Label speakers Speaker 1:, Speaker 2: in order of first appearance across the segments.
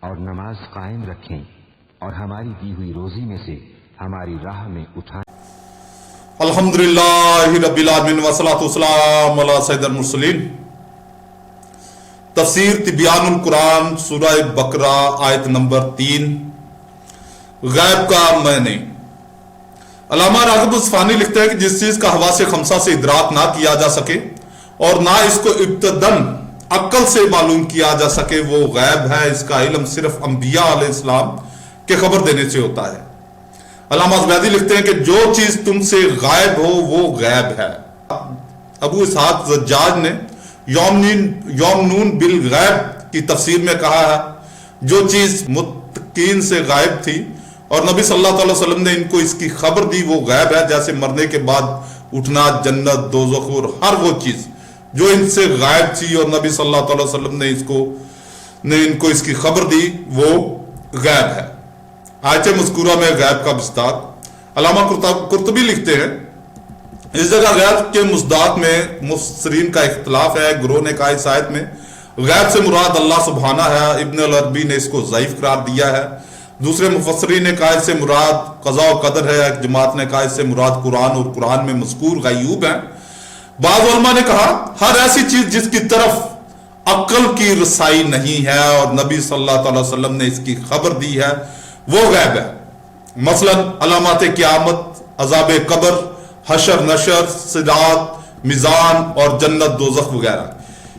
Speaker 1: اور نماز قائم رکھیں اور ہماری دی ہوئی روزی میں سے ہماری راہ میں اٹھائیں۔
Speaker 2: الحمدللہ رب العالمین والصلاۃ والسلام علی سید المرسلین۔ تفسیر تبیان القرآن سورہ بقرہ آیت نمبر 3، غیب کا معنی۔ علامہ راغب اصفہانی لکھتے ہیں کہ جس چیز کا حواس خمسہ سے ادراک نہ کیا جا سکے اور نہ اس کو ابتداً عقل سے معلوم کیا جا سکے وہ غیب ہے۔ اس کا علم صرف انبیاء علیہ السلام کے خبر دینے سے ہوتا ہے۔ علامہ زبیدی لکھتے ہیں کہ جو چیز تم سے غائب ہو وہ غیب ہے۔ ابو اسحاق زجاج نے یوم نون بالغیب کی تفسیر میں کہا ہے جو چیز متقین سے غائب تھی اور نبی صلی اللہ علیہ وسلم نے ان کو اس کی خبر دی وہ غیب ہے، جیسے مرنے کے بعد اٹھنا، جنت، دوزخ اور ہر وہ چیز جو ان سے غائب تھی اور نبی صلی اللہ علیہ وسلم نے ان کو اس کی خبر دی وہ غیب ہے۔ آیت مذکورہ میں غیب کا مصداق۔ علامہ قرطبی لکھتے ہیں اس جگہ غیب کے مصداق میں مفسرین کا اختلاف ہے۔ گروہ نے کہا اس آیت میں غیب سے مراد اللہ سبحانہ ہے، ابن العربی نے اس کو ضعیف قرار دیا ہے۔ دوسرے مفسرین نے کہا اس سے مراد قضاء و قدر ہے، ایک جماعت نے کہا اس سے مراد قرآن اور قرآن میں مذکور غیوب ہیں۔ بعض علماء نے کہا ہر ایسی چیز جس کی طرف عقل کی رسائی نہیں ہے اور نبی صلی اللہ علیہ وسلم نے اس کی خبر دی ہے وہ غیب ہے، مثلا علامات قیامت، عذاب قبر، حشر نشر، صراط، میزان اور جنت دوزخ وغیرہ۔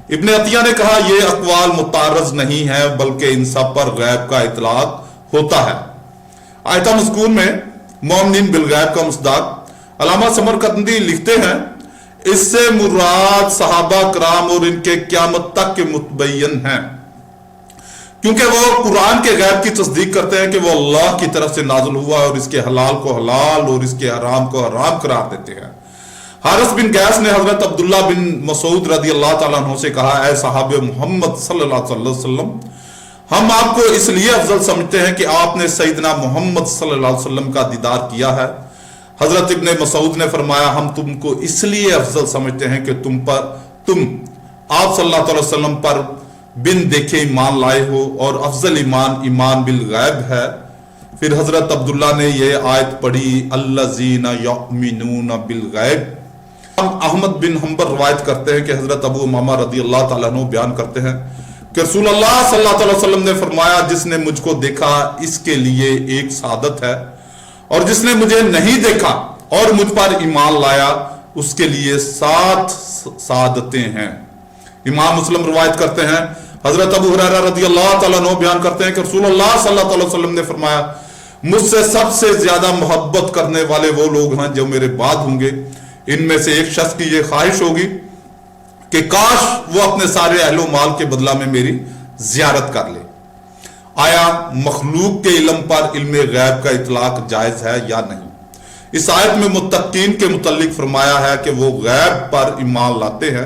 Speaker 2: ابن عطیہ نے کہا یہ اقوال متعارض نہیں ہے بلکہ ان سب پر غیب کا اطلاق ہوتا ہے۔ آیت مذکور میں مومنین بالغیب کا مصداق۔ علامہ سمرقندی لکھتے ہیں اس سے مراد صحابہ کرام اور ان کے قیامت تک کے متبین ہیں، کیونکہ وہ قرآن کے غیب کی تصدیق کرتے ہیں کہ وہ اللہ کی طرف سے نازل ہوا اور اس کے حلال کو حلال اور اس کے حرام کو حرام قرار دیتے ہیں۔ حارث بن قیس نے حضرت عبداللہ بن مسعود رضی اللہ تعالیٰ عنہ سے کہا اے صحابہ محمد صلی اللہ علیہ وسلم، ہم آپ کو اس لیے افضل سمجھتے ہیں کہ آپ نے سیدنا محمد صلی اللہ علیہ وسلم کا دیدار کیا ہے۔ حضرت ابن مسعود نے فرمایا ہم تم کو اس لیے افضل سمجھتے ہیں کہ تم آپ صلی اللہ علیہ وسلم پر بن دیکھے ایمان لائے ہو اور افضل ایمان بالغیب ہے۔ پھر حضرت عبداللہ نے یہ آیت پڑھی الذین یؤمنون بالغیب۔ احمد بن حنبل روایت کرتے ہیں کہ حضرت ابو امامہ رضی اللہ تعالیٰ عنہ بیان کرتے ہیں کہ رسول اللہ صلی اللہ علیہ وسلم نے فرمایا جس نے مجھ کو دیکھا اس کے لیے ایک سعادت ہے اور جس نے مجھے نہیں دیکھا اور مجھ پر ایمان لایا اس کے لیے 7 سعادتیں ہیں۔ امام مسلم روایت کرتے ہیں حضرت ابو ہریرہ رضی اللہ تعالیٰ عنہ بیان کرتے ہیں کہ رسول اللہ صلی اللہ علیہ وسلم نے فرمایا مجھ سے سب سے زیادہ محبت کرنے والے وہ لوگ ہیں جو میرے بعد ہوں گے۔ ان میں سے ایک شخص کی یہ خواہش ہوگی کہ کاش وہ اپنے سارے اہل و مال کے بدلہ میں میری زیارت کر لے۔ آیا مخلوق کے علم پر علم غیب کا اطلاق جائز ہے یا نہیں؟ اس آیت میں متقین کے متعلق فرمایا ہے کہ وہ غیب پر ایمان لاتے ہیں،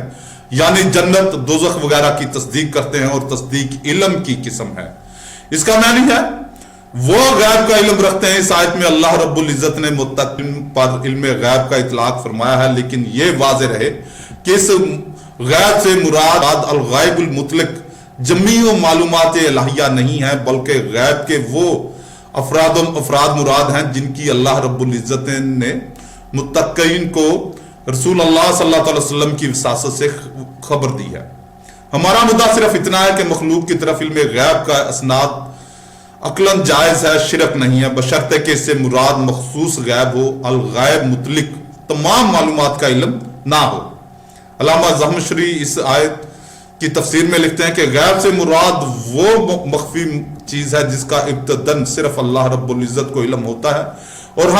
Speaker 2: یعنی جنت، دوزخ وغیرہ کی تصدیق کرتے ہیں اور تصدیق علم کی قسم ہے۔ اس کا معنی ہے وہ غیب کا علم رکھتے ہیں۔ اس آیت میں اللہ رب العزت نے متقین پر علم غیب کا اطلاق فرمایا ہے، لیکن یہ واضح رہے کہ اس غیب سے مراد الغیب المطلق جمیع معلومات الہیہ نہیں ہے، بلکہ غیب کے وہ افراد مراد ہیں جن کی اللہ رب العزت نے متقین کو رسول اللہ صلی اللہ علیہ وسلم کی وساطت سے خبر دی ہے۔ ہمارا مدعا صرف اتنا ہے کہ مخلوق کی طرف علم غیب کا اسناد عقلاً جائز ہے، شرک نہیں ہے، بشرطے کہ اس سے مراد مخصوص غیب ہو، الغیب مطلق تمام معلومات کا علم نہ ہو۔ علامہ زمخشری اس آیت کی تفسیر میں لکھتے ہیں کہ غیب سے مراد وہ مخفی چیز ہے جس کا ابتداً صرف اللہ رب العزت کو علم ہوتا ہے اور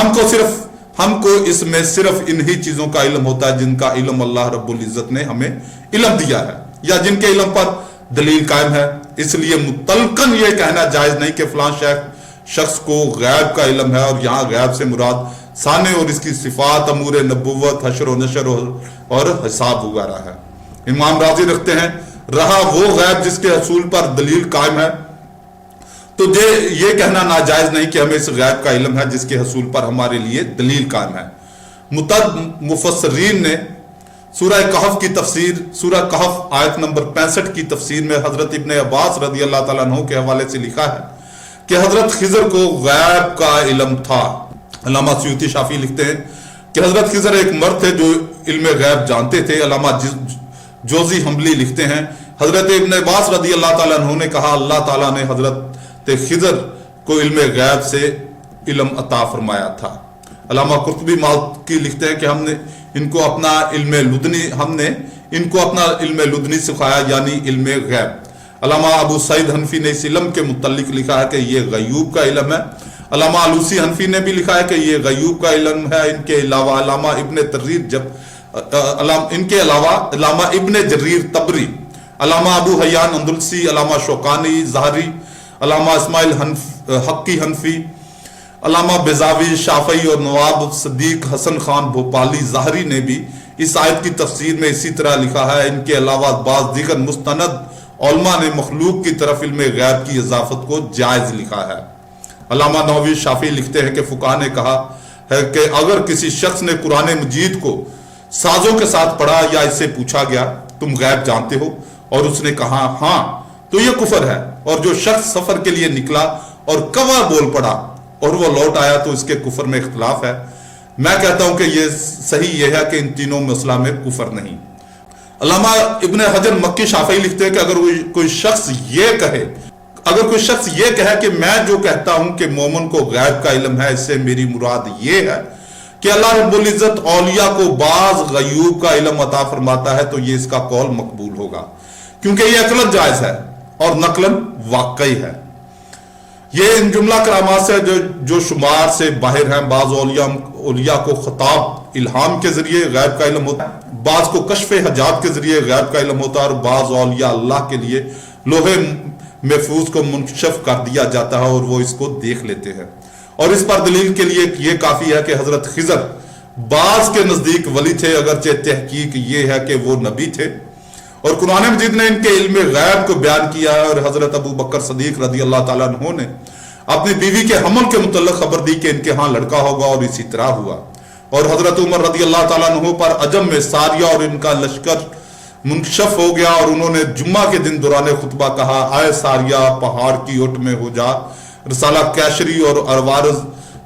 Speaker 2: ہم کو اس میں صرف انہی چیزوں کا علم ہوتا ہے جن کا علم اللہ رب العزت نے ہمیں علم دیا ہے یا جن کے علم پر دلیل قائم ہے۔ اس لیے مطلقاً یہ کہنا جائز نہیں کہ فلاں شخص کو غیب کا علم ہے، اور یہاں غیب سے مراد سانے اور اس کی صفات، امور نبوت، حشر و نشر اور حساب وغیرہ ہے۔ امام راضی رکھتے ہیں رہا وہ غیب جس کے حصول پر دلیل قائم ہے تو یہ کہنا ناجائز نہیں کہ ہمیں اس غیب کا علم ہے جس کے حصول پر ہمارے لیے دلیل قائم ہے۔ مفسرین نے سورہ کہف کی تفسیر، سورہ کہف آیت نمبر 65 کی تفسیر میں حضرت ابن عباس رضی اللہ تعالیٰ عنہ کے حوالے سے لکھا ہے کہ حضرت خضر کو غیب کا علم تھا۔ علامہ سیوطی شافعی لکھتے ہیں کہ حضرت خضر ایک مرد تھے جو علم غیب جانتے تھے۔ علامہ جوزی حنبلی لکھتے ہیں حضرت ابن عباس رضی اللہ تعالیٰ عنہ نے کہا اللہ تعالیٰ نے حضرت خضر کو علم غیب سے علم عطا فرمایا تھا۔ علامہ قرطبی مالکی لکھتے ہیں کہ ہم نے ان کو اپنا علم لدنی سکھایا، یعنی علم غیب۔ علامہ ابو سعید حنفی نے اس علم کے متعلق لکھا ہے کہ یہ غیوب کا علم ہے۔ علامہ علوسی حنفی نے بھی لکھا ہے کہ یہ غیوب کا علم ہے۔ ان کے علاوہ علامہ ابن جریر طبری، علامہ ابو حیان اندلسی، علامہ شوکانی ظاہری، علامہ اسماعیل حقی حنفی، علامہ بیضاوی شافعی اور نواب صدیق حسن خان بھوپالی ظاہری نے بھی اس آیت کی تفسیر میں اسی طرح لکھا ہے۔ ان کے علاوہ بعض دیگر مستند علماء نے مخلوق کی طرف علم غیب کی اضافت کو جائز لکھا ہے۔ علامہ نووی شافعی لکھتے ہیں کہ فقہاء نے کہا ہے کہ اگر کسی شخص نے قرآن مجید کو سازوں کے ساتھ پڑھا یا اس سے پوچھا گیا تم غیب جانتے ہو اور اس نے کہا ہاں تو یہ کفر ہے، اور جو شخص سفر کے لیے نکلا اور کوا بول پڑا اور وہ لوٹ آیا تو اس کے کفر میں اختلاف ہے۔ میں کہتا ہوں کہ یہ صحیح یہ ہے کہ ان تینوں مسئلہ میں کفر نہیں۔ علامہ ابن حجر مکی شافعی لکھتے ہیں کہ اگر کوئی شخص یہ کہے کہ میں جو کہتا ہوں کہ مومن کو غیب کا علم ہے، اس سے میری مراد یہ ہے کہ اللہ رب العزت اولیاء کو بعض غیوب کا علم عطا فرماتا ہے، تو یہ اس کا قول مقبول ہوگا، کیونکہ یہ عقلاً جائز ہے اور نقلاً واقعی ہے۔ یہ ان جملہ کرامات سے جو شمار سے باہر ہیں۔ بعض اولیاء کو خطاب الہام کے ذریعے غیب کا علم ہوتا ہے، بعض کو کشف حجاب کے ذریعے غیب کا علم ہوتا ہے، اور بعض اولیاء اللہ کے لیے لوح محفوظ کو منکشف کر دیا جاتا ہے اور وہ اس کو دیکھ لیتے ہیں۔ اور اس پر دلیل کے لیے یہ کافی ہے کہ حضرت خضر بعض کے نزدیک ولی تھے، اگرچہ تحقیق یہ ہے کہ وہ نبی تھے، اور قرآن مجید نے ان کے علم غیب کو بیان کیا ہے۔ اور حضرت ابو بکر صدیق رضی اللہ تعالیٰ عنہ نے اپنی بیوی کے حمل کے متعلق خبر دی کہ ان کے ہاں لڑکا ہوگا، اور اسی طرح ہوا۔ اور حضرت عمر رضی اللہ تعالیٰ عنہ پر عجم میں ساریہ اور ان کا لشکر منکشف ہو گیا، اور انہوں نے جمعہ کے دن دوران خطبہ کہا اے ساریہ پہاڑ کی اوٹ میں ہو جا۔ رسالہ کیشری اور اروارز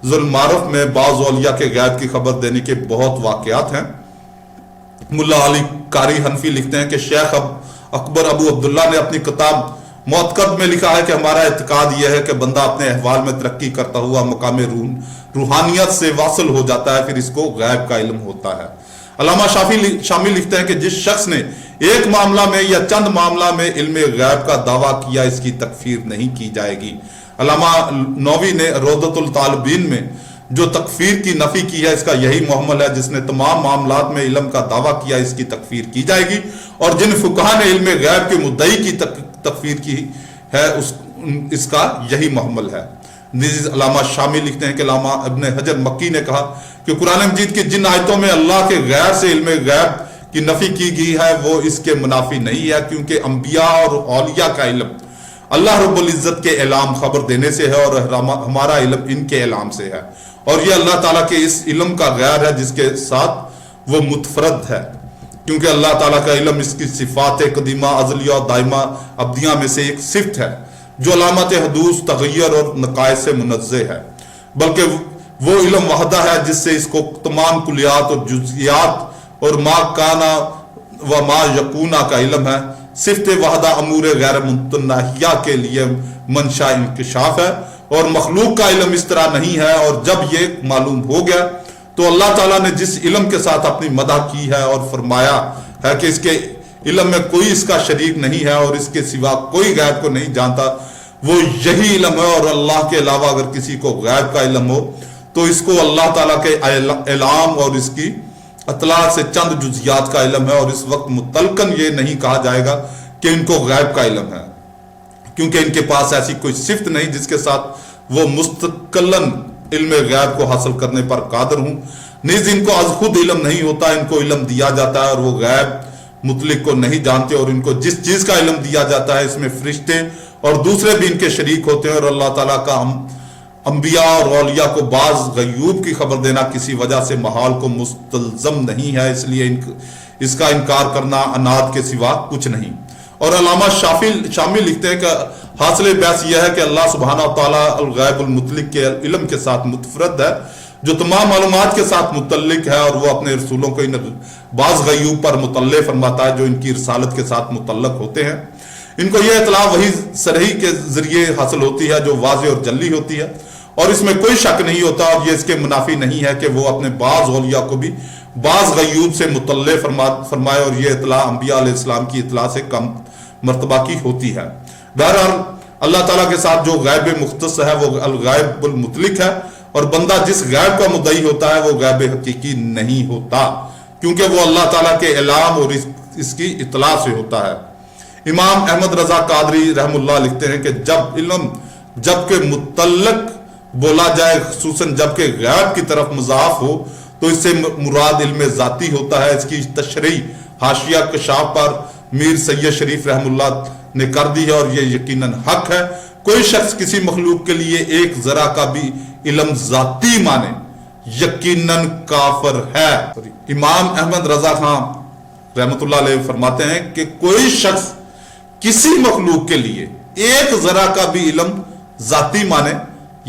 Speaker 2: المعارف میں بعض اولیاء کے غیب کی خبر دینے کے بہت واقعات ہیں۔ ملا علی قاری حنفی لکھتے ہیں کہ شیخ اکبر ابو عبداللہ نے اپنی کتاب معتقد میں لکھا ہے کہ ہمارا اعتقاد یہ ہے کہ بندہ اپنے احوال میں ترقی کرتا ہوا مقام روحانیت سے واصل ہو جاتا ہے، پھر اس کو غیب کا علم ہوتا ہے۔ علامہ شامی لکھتے ہیں کہ جس شخص نے ایک معاملہ میں یا چند معاملہ میں علم غیب کا دعویٰ کیا اس کی تکفیر نہیں کی جائے گی۔ علامہ نووی نے روضۃ الطالبین میں جو تکفیر کی نفی کی ہے اس کا یہی محمل ہے، جس نے تمام معاملات میں علم کا دعویٰ کیا اس کی تکفیر کی جائے گی، اور جن فقہاء نے علم غیب کے مدعی کی تکفیر کی ہے اس کا یہی محمل ہے۔ علامہ شامی لکھتے ہیں کہ علامہ ابن حجر مکی نے کہا کہ قرآن مجید کی جن آیتوں میں اللہ کے غیر سے علم غیب کی نفی کی گئی ہے وہ اس کے منافی نہیں ہے، کیونکہ انبیاء اور اولیاء کا علم اللہ رب العزت کے اعلام خبر دینے سے ہے، اور ہمارا علم ان کے اعلام سے ہے، اور یہ اللہ تعالیٰ کے اس علم کا غیر ہے جس کے ساتھ وہ متفرد ہے، کیونکہ اللہ تعالیٰ کا علم اس کی صفات قدیمہ ازلیہ اور دائمہ ابدیہ میں سے ایک صفت ہے جو علامت حدوث تغیر اور نقائص سے منزہ ہے، بلکہ وہ علم وحدہ ہے جس سے اس کو تمام کلیات اور جزئیات اور ما کانا و ما یکونا کا علم ہے۔ صفت وحدہ امور غیر متناہیہ کے لیے منشا انکشاف ہے، اور مخلوق کا علم اس طرح نہیں ہے، اور جب یہ معلوم ہو گیا تو اللہ تعالیٰ نے جس علم کے ساتھ اپنی مدح کی ہے اور فرمایا ہے کہ اس کے علم میں کوئی اس کا شریک نہیں ہے اور اس کے سوا کوئی غیب کو نہیں جانتا، وہ یہی علم ہے، اور اللہ کے علاوہ اگر کسی کو غیب کا علم ہو تو اس کو اللہ تعالیٰ کے اعلام اور اس کی اطلاع سے چند جزیات کا علم ہے، اور اس وقت مطلقاً یہ نہیں کہا جائے گا کہ ان کو غیب کا علم ہے، کیونکہ ان کے پاس ایسی کوئی صفت نہیں جس کے ساتھ وہ مستقلاً علم غیب کو حاصل کرنے پر قادر ہوں، نیز ان کو از خود علم نہیں ہوتا، ان کو علم دیا جاتا ہے اور وہ غیب مطلق کو نہیں جانتے، اور ان کو جس چیز کا علم دیا جاتا ہے اس میں فرشتے اور دوسرے بھی ان کے شریک ہوتے ہیں، اور اللہ تعالیٰ کا انبیاء اور اولیاء کو بعض غیوب کی خبر دینا کسی وجہ سے محال کو مستلزم نہیں ہے، اس لیے اس کا انکار کرنا اناد کے سوا کچھ نہیں۔ اور علامہ شامی لکھتے ہیں کہ حاصل بحث یہ ہے کہ اللہ سبحانہ وتعالی الغیب المطلق کے علم کے ساتھ متفرد ہے، جو تمام معلومات کے ساتھ متعلق ہے، اور وہ اپنے رسولوں کو ان بعض غیوب پر مطلع فرماتا ہے جو ان کی رسالت کے ساتھ متعلق ہوتے ہیں۔ ان کو یہ اطلاع وحی صریح کے ذریعے حاصل ہوتی ہے جو واضح اور جلی ہوتی ہے، اور اس میں کوئی شک نہیں ہوتا، اور یہ اس کے منافی نہیں ہے کہ وہ اپنے بعض اولیاء کو بھی بعض غیوب سے مطلع فرمائے، اور یہ اطلاع انبیاء علیہ السلام کی اطلاع سے کم مرتبہ کی ہوتی ہے۔ بہرحال اللہ تعالیٰ کے ساتھ جو غیب مختص ہے وہ الغیب المطلق ہے، اور بندہ جس غیب کا مدعی ہوتا ہے وہ غیب حقیقی نہیں ہوتا، کیونکہ وہ اللہ تعالیٰ کے اعلام اور اس کی اطلاع سے ہوتا ہے۔ امام احمد رضا قادری رحم اللہ لکھتے ہیں کہ جب علم جب کہ متعلق بولا جائے، خصوصاً جب کہ غیب کی طرف مضاف ہو، تو اس سے مراد علم ذاتی ہوتا ہے۔ اس کی تشریح حاشیہ کشاف پر میر سید شریف رحم اللہ نے کر دی ہے، اور یہ یقیناً حق ہے۔ کوئی شخص کسی مخلوق کے لیے ایک ذرہ کا بھی علم ذاتی مانے یقیناً کافر ہے۔ امام احمد رضا خان رحمۃ اللہ علیہ فرماتے ہیں کہ کوئی شخص کسی مخلوق کے لیے ایک ذرہ کا بھی علم ذاتی مانے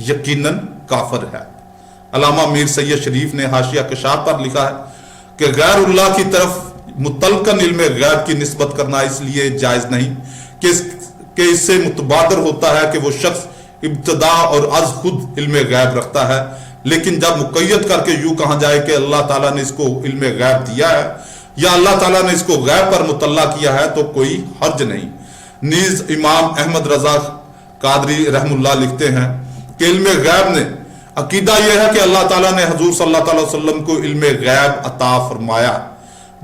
Speaker 2: یقیناً کافر ہے۔ علامہ میر سید شریف نے حاشیہ کشاف پر لکھا ہے کہ غیر اللہ کی طرف متلقن علم غیب کی نسبت کرنا اس لیے جائز نہیں کہ اس سے متبادر ہوتا ہے کہ وہ شخص ابتدا اور از خود علم غیب رکھتا ہے، لیکن جب مقید کر کے یوں کہا جائے کہ اللہ تعالیٰ نے اس کو علم غیب دیا ہے یا اللہ تعالیٰ نے اس کو غیب پر مطلع کیا ہے تو کوئی حرج نہیں۔ نیز امام احمد رضا قادری رحم اللہ لکھتے ہیں کہ علم غیب نے عقیدہ یہ ہے کہ اللہ تعالیٰ نے حضور صلی اللہ علیہ وسلم کو علم غیب عطا فرمایا۔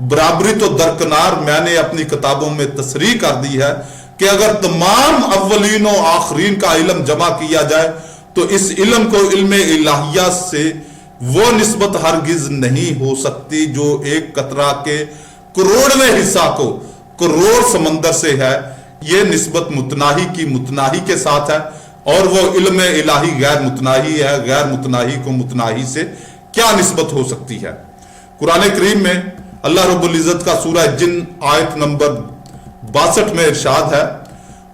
Speaker 2: برابری تو درکنار میں نے اپنی کتابوں میں تصریح کر دی ہے کہ اگر تمام اولین و آخرین کا علم جمع کیا جائے تو اس علم کو علم الہیہ سے وہ نسبت ہرگز نہیں ہو سکتی جو ایک قطرہ کے کروڑویں حصہ کو کروڑ سمندر سے ہے۔ یہ نسبت متناہی کے ساتھ ہے، اور وہ علم الہی غیر متناہی ہے۔ غیر متناہی کو متناہی سے کیا نسبت ہو سکتی ہے؟ قرآن کریم میں اللہ رب العزت کا سورہ جن آیت نمبر 62 میں ارشاد ہے،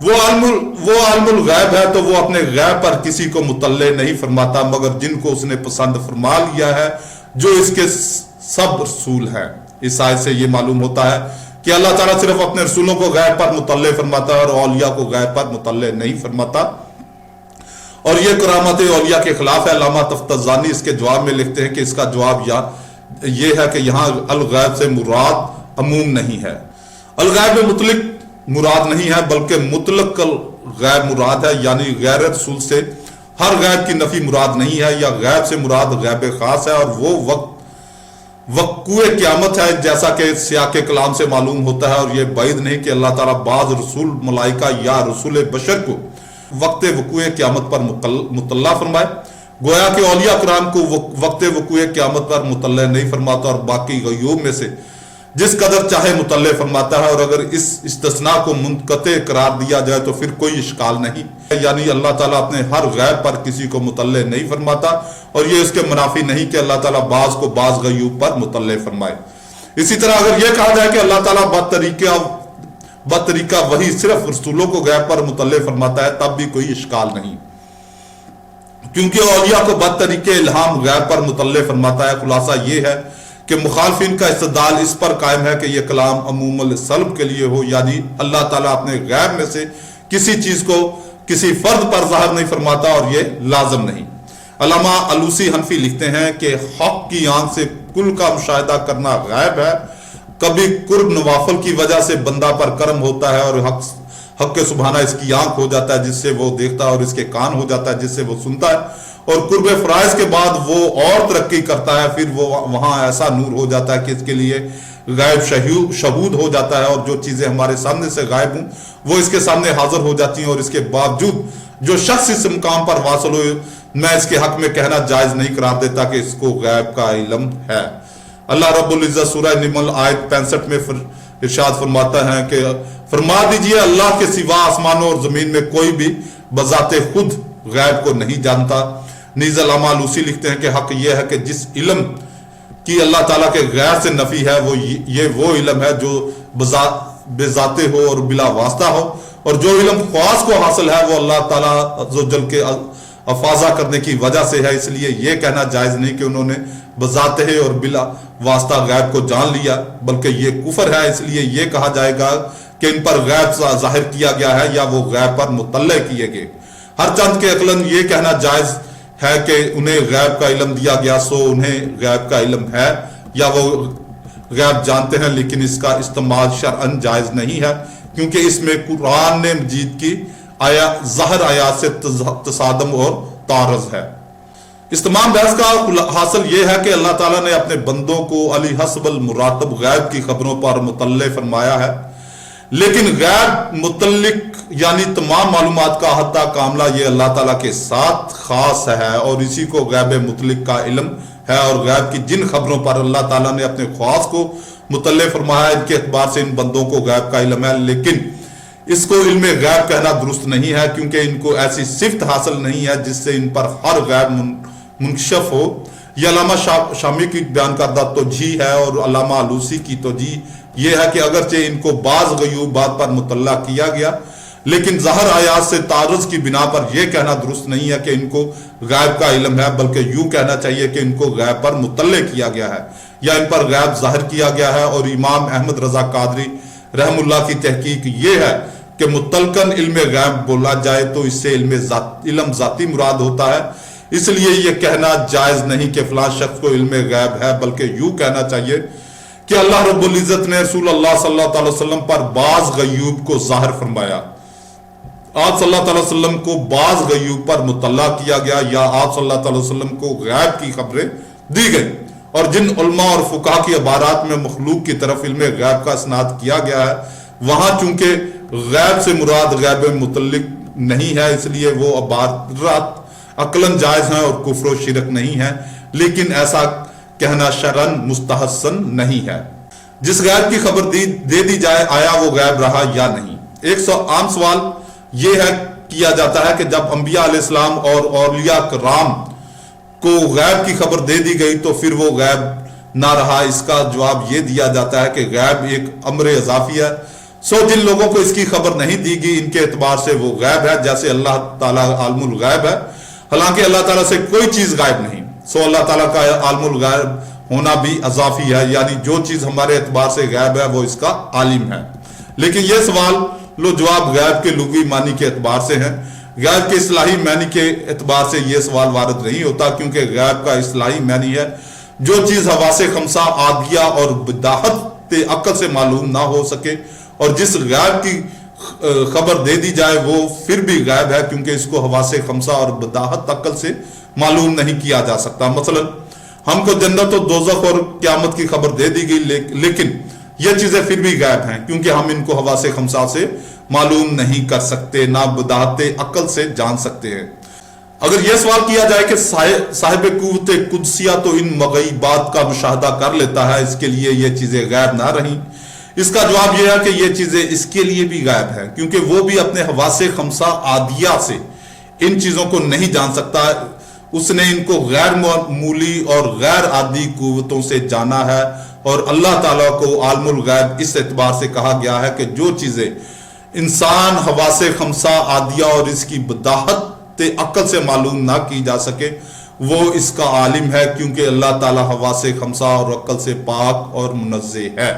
Speaker 2: وہ عالم الغیب ہے تو وہ اپنے غیب پر کسی کو مطلع نہیں فرماتا مگر جن کو اس نے پسند فرما لیا ہے جو اس کے سب رسول ہیں۔ اس آیت سے یہ معلوم ہوتا ہے کہ اللہ تعالیٰ صرف اپنے رسولوں کو غیب پر مطلع فرماتا ہے اور اولیاء کو غیب پر مطلع نہیں فرماتا، اور یہ کرامت اولیاء کے خلاف ہے۔ علامہ تفتزانی اس کے جواب میں لکھتے ہیں کہ اس کا جواب یہ ہے کہ یہاں الغیب سے مراد عموم نہیں ہے، الغیب میں مطلق مراد نہیں ہے بلکہ مطلق غیب مراد ہے، یعنی غیر رسول سے ہر غیب کی نفی مراد نہیں ہے، یا غیب سے مراد غیب خاص ہے، اور وہ وقوع قیامت ہے جیسا کہ سیاق کلام سے معلوم ہوتا ہے۔ اور یہ بعید نہیں کہ اللہ تعالیٰ بعض رسول ملائکہ یا رسول بشر کو وقت وقوع قیامت پر مطلع فرمائے، گویا کہ اولیاء کرام کو وقت وقوع قیامت پر مطلع نہیں فرماتا اور باقی غیوب میں سے جس قدر چاہے مطلع فرماتا ہے۔ اور اگر اس استثناء کو منقطع قرار دیا جائے تو پھر کوئی اشکال نہیں، یعنی اللہ تعالیٰ اپنے ہر غیب پر کسی کو مطلع نہیں فرماتا، اور یہ اس کے منافی نہیں کہ اللہ تعالیٰ بعض کو بعض غیوب پر مطلع فرمائے۔ اسی طرح اگر یہ کہا جائے کہ اللہ تعالیٰ بطریقہ وہی صرف رسولوں کو غیب پر مطلع فرماتا ہے تب بھی کوئی اشکال نہیں، کیونکہ اولیاء کو بطریقہ الہام غیب پر مطلع فرماتا ہے۔ خلاصہ یہ ہے کہ مخالفین کا استدلال اس پر قائم ہے کہ یہ کلام عموم السلب کے لیے ہو، یعنی اللہ تعالیٰ اپنے غیب میں سے کسی چیز کو کسی فرد پر ظاہر نہیں فرماتا، اور یہ لازم نہیں۔ علامہ علوسی حنفی لکھتے ہیں کہ حق کی آنکھ سے کل کا مشاہدہ کرنا غیب ہے۔ کبھی قرب نوافل کی وجہ سے بندہ پر کرم ہوتا ہے اور حق کے سبحانہ اس کی آنکھ ہو جاتا ہے جس سے وہ دیکھتا ہے، اور اس کے کان ہو جاتا ہے جس سے وہ سنتا ہے، اور قرب فرائض کے بعد وہ اور ترقی کرتا ہے، پھر وہ وہاں ایسا نور ہو جاتا ہے کہ اس کے لیے غائب شہود ہو جاتا ہے، اور جو چیزیں ہمارے سامنے سے غائب ہوں وہ اس کے سامنے حاضر ہو جاتی ہیں، اور اس کے باوجود جو شخص اس مقام پر واصل ہو میں اس کے حق میں کہنا جائز نہیں قرار دیتا کہ اس کو غیب کا علم ہے۔ اللہ رب العزت سورہ نمل آیت 65 میں ارشاد فرماتا ہے کہ فرما دیجئے اللہ کے سوا آسمانوں اور زمین میں کوئی بھی بذات خود غیب کو نہیں جانتا۔ نیز علامہ لوسی لکھتے ہیں کہ حق یہ ہے کہ جس علم کی اللہ تعالیٰ کے غیر سے نفی ہے، یہ وہ علم ہے جو بے ذاتے ہو اور بلا واسطہ ہو، اور جو علم خواص کو حاصل ہے وہ اللہ تعالیٰ عز و جل کے افاضہ کرنے کی وجہ سے ہے۔ اس لیے یہ کہنا جائز نہیں کہ انہوں نے بذاتہ اور بلا واسطہ غیب کو جان لیا، بلکہ یہ کفر ہے۔ اس لیے یہ کہا جائے گا کہ ان پر غیب ظاہر کیا گیا ہے یا وہ غیب پر مطلع کیے گئے۔ ہر چند کے عقلاً یہ کہنا جائز ہے کہ انہیں غیب کا علم دیا گیا سو انہیں غیب کا علم ہے یا وہ غیب جانتے ہیں، لیکن اس کا استعمال شرعاً جائز نہیں ہے، کیونکہ اس میں قرآن مجید کی ظاہر آیات سے تصادم اور تعارض ہے۔ اس تمام بحث کا حاصل یہ ہے کہ اللہ تعالیٰ نے اپنے بندوں کو علی حسب المراتب غیب کی خبروں پر مطلع فرمایا ہے، لیکن غیب متعلق یعنی تمام معلومات کا احاطہ کاملہ یہ اللہ تعالیٰ کے ساتھ خاص ہے، اور اسی کو غیب مطلق کا علم ہے۔ اور غیب کی جن خبروں پر اللہ تعالیٰ نے اپنے خواص کو مطلع فرمایا ان کے اعتبار سے ان بندوں کو غیب کا علم ہے، لیکن اس کو علم غیب کہنا درست نہیں ہے، کیونکہ ان کو ایسی صفت حاصل نہیں ہے جس سے ان پر ہر غیب منکشف ہو۔ یہ علامہ شامی کی بیان کردہ توجیہ ہے، اور علامہ آلوسی کی توجیہ یہ ہے کہ اگرچہ ان کو بعض غیوبات پر مطلع کیا گیا، لیکن ظاہر آیات سے تعارض کی بنا پر یہ کہنا درست نہیں ہے کہ ان کو غیب کا علم ہے، بلکہ یوں کہنا چاہیے کہ ان کو غیب پر مطلع کیا گیا ہے یا ان پر غیب ظاہر کیا گیا ہے۔ اور امام احمد رضا قادری رحم اللہ کی تحقیق یہ ہے کہ مطلقاً علم غیب بولا جائے تو اس سے علم ذاتی مراد ہوتا ہے، اس لیے یہ کہنا جائز نہیں کہ فلاں شخص کو علم غیب ہے، بلکہ یوں کہنا چاہیے کہ اللہ رب العزت نے رسول اللہ صلی اللہ علیہ وسلم پر بعض غیوب کو ظاہر فرمایا، آپ صلی اللہ علیہ وسلم کو بعض غیوب پر مطلع کیا گیا، یا آپ صلی اللہ علیہ وسلم کو غیب کی خبریں دی گئی۔ اور جن علماء اور فقہا کی عبارات میں مخلوق کی طرف علم غیب کا اسناد کیا گیا ہے، وہاں چونکہ غیب سے مراد غیب متعلق نہیں ہے، اس لیے وہ عبارات عقلاً جائز ہیں اور کفر و شرک نہیں ہے، لیکن ایسا کہنا شرعاً مستحسن نہیں ہے۔ جس غیب کی خبر دے دی جائے آیا وہ غیب رہا یا نہیں۔ ایک عام سوال یہ ہے کیا جاتا ہے کہ جب انبیاء علیہ السلام اور اولیاء کرام کو غیب کی خبر دے دی گئی تو پھر وہ غیب نہ رہا۔ اس کا جواب یہ دیا جاتا ہے کہ غیب ایک امر اضافی ہے، سو جن لوگوں کو اس کی خبر نہیں دی گئی ان کے اعتبار سے وہ غیب ہے، جیسے اللہ تعالیٰ عالم الغیب ہے، حالانکہ اللہ تعالیٰ سے کوئی چیز غائب نہیں، سو اللہ تعالیٰ کا عالم الغیب ہونا بھی اضافی ہے، یعنی جو چیز ہمارے اعتبار سے غیب ہے وہ اس کا عالم ہے۔ لیکن یہ سوال لو جواب غیب کے لغوی معنی کے اعتبار سے ہیں، غیب کے اصطلاحی معنی کے اعتبار سے یہ سوال وارد نہیں ہوتا، کیونکہ غیب کا اصطلاحی معنی ہے جو چیز حواس خمسہ عادیہ اور بداہت عقل سے معلوم نہ ہو سکے، اور جس غیب کی خبر دے دی جائے وہ پھر بھی غیب ہے، کیونکہ اس کو حواس خمسہ اور بداہت عقل سے معلوم نہیں کیا جا سکتا۔ مثلا ہم کو جنت و دوزخ اور قیامت کی خبر دے دی گئی، لیکن یہ چیزیں پھر بھی غیب ہیں، کیونکہ ہم ان کو حواس خمسہ سے معلوم نہیں کر سکتے، نہ بداہت عقل سے جان سکتے ہیں۔ اگر یہ سوال کیا جائے کہ صاحب قوت قدسیہ تو ان مغیبات کا مشاہدہ کر لیتا ہے، اس کے لیے یہ چیزیں غیب نہ رہیں، اس کا جواب یہ ہے کہ یہ چیزیں اس کے لیے بھی غیب ہیں، کیونکہ وہ بھی اپنے حواس خمسہ عادیہ سے ان چیزوں کو نہیں جان سکتا، اس نے ان کو غیر معمولی اور غیر عادی قوتوں سے جانا ہے، اور اللہ تعالیٰ کو عالم الغیب اس اعتبار سے کہا گیا ہے کہ جو چیزیں انسان حواس خمسہ عادیہ اور اس کی بداہت عقل سے معلوم نہ کی جا سکے وہ اس کا عالم ہے، کیونکہ اللہ تعالیٰ حواس خمسہ اور عقل سے پاک اور منزہ ہے۔